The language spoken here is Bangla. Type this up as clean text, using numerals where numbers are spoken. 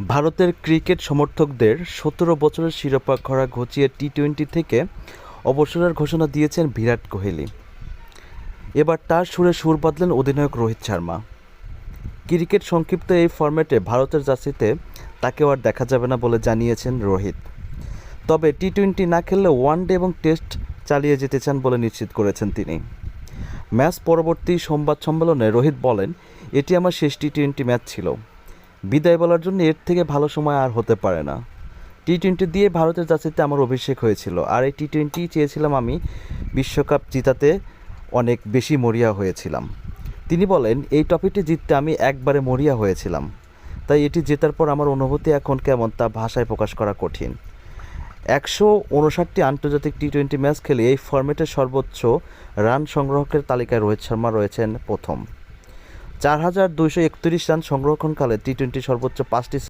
ভারতের ক্রিকেট সমর্থকদের ১৭ বছরের শিরোপা ঘোড়া ঘুচিয়ে টি-টোয়েন্টি থেকে অবসরের ঘোষণা দিয়েছেন বিরাট কোহলি। এবার তার সুরে সুর বাঁধলেন অধিনায়ক রোহিত শর্মা। ক্রিকেট সংক্ষিপ্ত এই ফরম্যাটে ভারতের জার্সিতে তাকেও আর দেখা যাবে না বলে জানিয়েছেন রোহিত। তবে টি-টোয়েন্টি না খেললে ওয়ানডে এবং টেস্ট চালিয়ে যেতে চান বলে নিশ্চিত করেছেন তিনি। ম্যাচ পরবর্তী সংবাদ সম্মেলনে রোহিত বলেন, এটি আমার শেষ টি-টোয়েন্টি ম্যাচ ছিল। বিদায় বলার জন্য এর থেকে ভালো সময় আর হতে পারে না। টি-টোয়েন্টি দিয়ে ভারতের জার্সিতে আমার অভিষেক হয়েছিল, আর এই টি-টোয়েন্টি চেয়েছিলাম আমি বিশ্বকাপ জেতাতে অনেক বেশি মরিয়া হয়েছিলাম। তিনি বলেন, এই ট্রফিটি জিততে আমি একবারে মরিয়া হয়েছিলাম, তাই এটি জেতার পর আমার অনুভূতি এখন কেমন তা ভাষায় প্রকাশ করা কঠিন। ১৫৯টি আন্তর্জাতিক টি-টোয়েন্টি ম্যাচ খেলে এই ফরম্যাটের সর্বোচ্চ রান সংগ্রাহকের তালিকায় রোহিত শর্মা রয়েছেন প্রথম। ৪,২৩১ রান সংরক্ষণকালে টি-টোয়েন্টি সর্বোচ্চ ৫টি